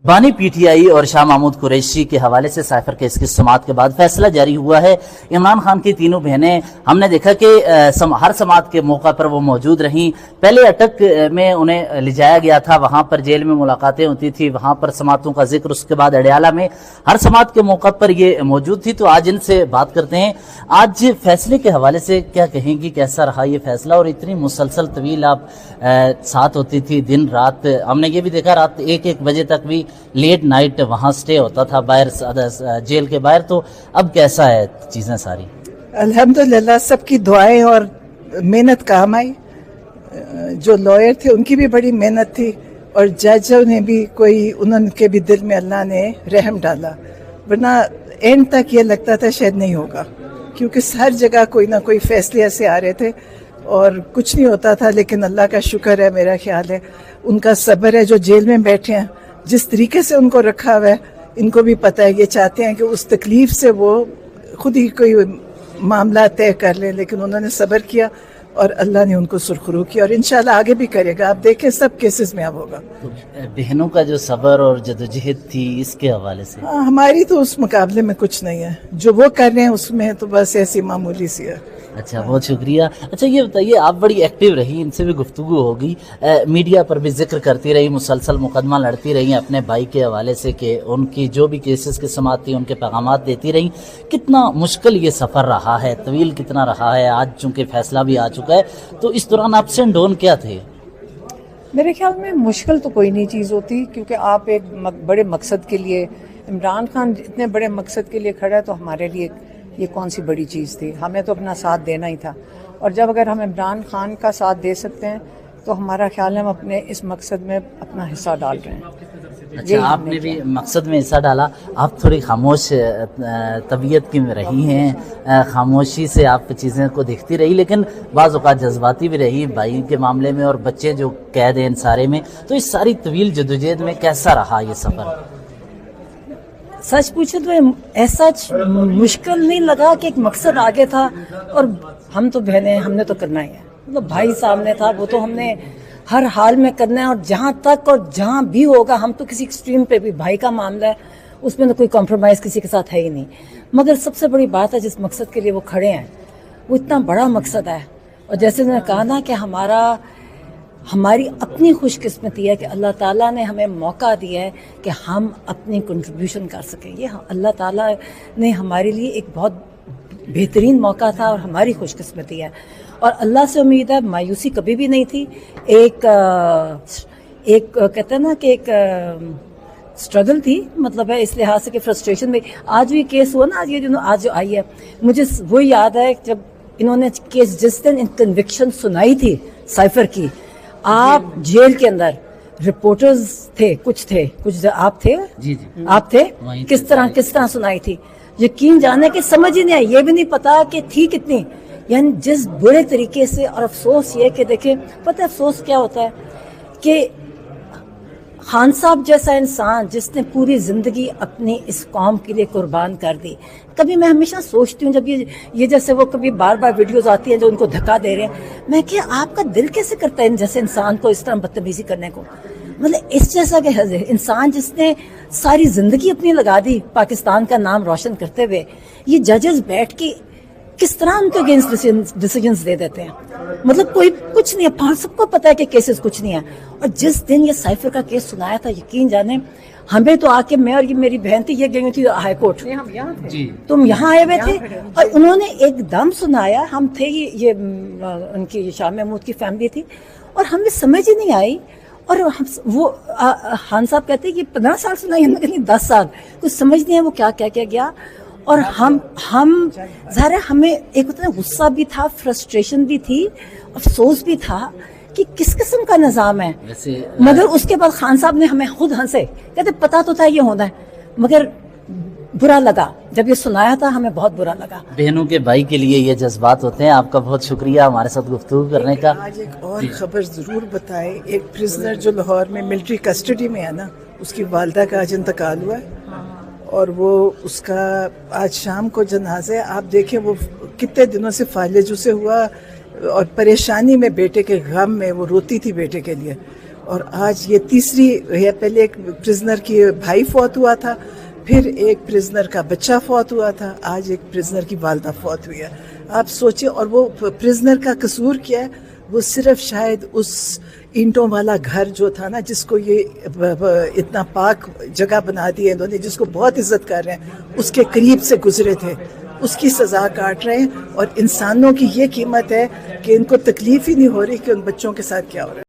बानी पीटीआई और शाह महमूद कुरैशी के हवाले से साइफर केस की समाअत के बाद फैसला जारी हुआ है। इमरान खान की तीनों बहनें, हमने देखा कि हर समाअत के मौका पर वो मौजूद रहीं। पहले अटक में उन्हें ले जाया गया था, वहां पर जेल में मुलाकातें होती थी, वहां पर समाअतों का जिक्र, उसके बाद अडयाला में हर समाअत के मौका पर ये मौजूद थी। तो आज इनसे बात करते हैं। आज फैसले के हवाले से क्या कहेंगी, कैसा रहा ये फैसला? और इतनी मुसलसल तवील आप साथ होती थी दिन रात, हमने ये भी देखा रात 1-1 बजे तक भी लेट नाइट वहाँ स्टे होता था बाहर जेल के बाहर। तो अब कैसा है चीजें सारी? अल्हम्दुलिल्लाह सबकी दुआएं और मेहनत काम आई। जो लॉयर थे उनकी भी बड़ी मेहनत थी और जजों ने भी उनके भी दिल में अल्लाह ने रहम डाला, वरना एंड तक ये लगता था शायद नहीं होगा, क्योंकि हर जगह कोई ना कोई फैसले ऐसे आ रहे थे और कुछ नहीं होता था। लेकिन अल्लाह का शुक्र है, मेरा ख्याल है उनका सब्र है। जो जेल में बैठे हैं, जिस तरीके से उनको रखा हुआ है, इनको भी पता है, ये चाहते हैं कि उस तकलीफ से वो खुद ही कोई मामला तय कर लें, लेकिन उन्होंने सब्र किया और अल्लाह ने उनको सुरखरू किया और इंशाल्लाह आगे भी करेगा। आप देखें सब केसेस में अब होगा। बहनों का जो सब्र और जदोजहद थी, इसके हवाले से हमारी तो उस मुकाबले में कुछ नहीं है, जो वो कर रहे हैं उसमें तो बस ऐसी मामूली सी है। अच्छा, बहुत शुक्रिया। अच्छा ये बताइए, आप बड़ी एक्टिव रही, इनसे भी गुफ्तगू होगी, मीडिया पर भी जिक्र करती रही, मुसलसल मुकदमा लड़ती रही अपने भाई के हवाले से कि उनकी जो भी केसेस की समाअत थी उनके पैगामात देती रही। कितना मुश्किल ये सफ़र रहा है, तवील कितना रहा है? आज चूँकि फैसला भी आ चुका है, तो इस दौरान अप्स एंड डाउन क्या थे? मेरे ख्याल में मुश्किल तो कोई नहीं चीज़ होती, क्योंकि आप एक बड़े मकसद के लिए, इमरान खान इतने बड़े मकसद के लिए खड़ा है, तो हमारे लिए ये कौन सी बड़ी चीज़ थी? हमें तो अपना साथ देना ही था। और जब अगर हम इमरान खान का साथ दे सकते हैं तो हमारा ख्याल है हम अपने इस मकसद में अपना हिस्सा डाल रहे हैं। अच्छा, आपने भी मकसद में हिस्सा डाला। आप थोड़ी खामोश तबीयत की रही हैं, खामोशी से आप चीज़ें को देखती रही, लेकिन बाज़ औक़ात जज्बाती भी रही भाई के मामले में और बच्चे जो कैद हैं इन सारे में। तो इस सारी तवील जदोजहद में कैसा रहा ये सफ़र? सच पूछे तो ऐसा मुश्किल नहीं लगा कि एक मकसद आगे था और हम तो बहनें, हमने तो करना ही है। मतलब भाई सामने था, वो तो हमने हर हाल में करना है और जहाँ तक और जहाँ भी होगा, हम तो किसी एक्सट्रीम पे भी, भाई का मामला है उसमें तो कोई कॉम्प्रोमाइज़ किसी के साथ है ही नहीं। मगर सबसे बड़ी बात है, जिस मकसद के लिए वो खड़े हैं वो इतना बड़ा मकसद है। और जैसे उन्होंने कहा ना कि हमारी अपनी खुशकिस्मती है कि अल्लाह ताला ने हमें मौका दिया है कि हम अपनी कंट्रीब्यूशन कर सकें। ये अल्लाह ताला ने हमारे लिए एक बहुत बेहतरीन मौका था और हमारी खुशकिस्मती है। और अल्लाह से उम्मीद है, मायूसी कभी भी नहीं थी। एक कहते हैं ना कि एक स्ट्रगल थी, मतलब है इस लिहाज से कि फ्रस्ट्रेशन में आज भी केस हुआ ना, आज जो आई है, मुझे वो याद है जब इन्होंने केस, जिस दिन कन्विक्शन सुनाई थी साइफर की, आप जेल के अंदर रिपोर्टर्स थे, कुछ आप थे, जी आप थे, किस तरह सुनाई थी, यकीन जाने कि समझ ही नहीं आई, ये भी नहीं पता कि थी कितनी, यानी जिस बुरे तरीके से। और अफसोस ये कि देखें, पता है अफसोस क्या होता है कि खान साहब जैसा इंसान जिसने पूरी जिंदगी अपनी इस कौम के लिए कुर्बान कर दी। कभी मैं हमेशा सोचती हूँ, जब ये जैसे वो कभी बार बार वीडियोस आती हैं जो उनको धक्का दे रहे हैं, मैं क्या आपका दिल कैसे करता है इन जैसे इंसान को इस तरह बदतमीजी करने को? मतलब इस जैसा के इंसान जिसने सारी जिंदगी अपनी लगा दी पाकिस्तान का नाम रोशन करते हुए, ये जजेस बैठ के किस तरह उनके अगेंस्ट डिसीजंस दे देते हैं? मतलब कोई कुछ नहीं है, सबको पता है कि केसेस कुछ नहीं है। और जिस दिन ये साइफर का केस सुनाया था, यकीन जाने हमें तो आके, मैं और ये मेरी बहन थी, ये गई थी हाई कोर्ट, तुम यहाँ आए हुए थे और उन्होंने एकदम सुनाया। हम थे ये उनकी शाह महमूद की फैमिली थी और हमें समझ ही नहीं आई। और वो खान साहब कहते हैं कि 15 साल सुनाई, हमने कहा 10 साल, कुछ समझ नहीं है वो क्या गया। और हम ज़ाहिर हमें एक उतना गुस्सा भी था, फ्रस्ट्रेशन भी थी, अफसोस भी था कि किस किस्म का निज़ाम है। मगर उसके बाद खान साहब ने हमें खुद हंसे, कहते पता तो था ये होना है, मगर बुरा लगा जब ये सुनाया था, हमें बहुत बुरा लगा। बहनों के भाई के लिए ये जज्बात होते हैं। आपका बहुत शुक्रिया हमारे साथ गुफ्तगू करने का। आज एक और खबर जरूर बताए, एक प्रिजनर जो लाहौर में मिलिट्री कस्टडी में है ना, उसकी वालदा का आज इंतकाल हुआ है और वो उसका आज शाम को जनाजा है। आप देखें वो कितने दिनों से फालिजू से हुआ और परेशानी में, बेटे के गम में वो रोती थी बेटे के लिए। اور آج یہ تیسری ہے. پہلے ایک پرزنر کی بھائی فوت ہوا تھا, پھر ایک پرزنر کا بچہ فوت ہوا تھا, آج ایک پرزنر کی والدہ فوت ہوئی ہے. آپ سوچیں, اور وہ پرزنر کا قصور کیا ہے؟ وہ صرف شاید اس اینٹوں والا گھر جو تھا نا, جس کو یہ اتنا پاک جگہ بنا دی ہے انہوں نے, جس کو بہت عزت کر رہے ہیں, اس کے قریب سے گزرے تھے, اس کی سزا کاٹ رہے ہیں. اور انسانوں کی یہ قیمت ہے کہ ان کو تکلیف ہی نہیں ہو رہی کہ ان بچوں کے ساتھ کیا ہو رہا ہے.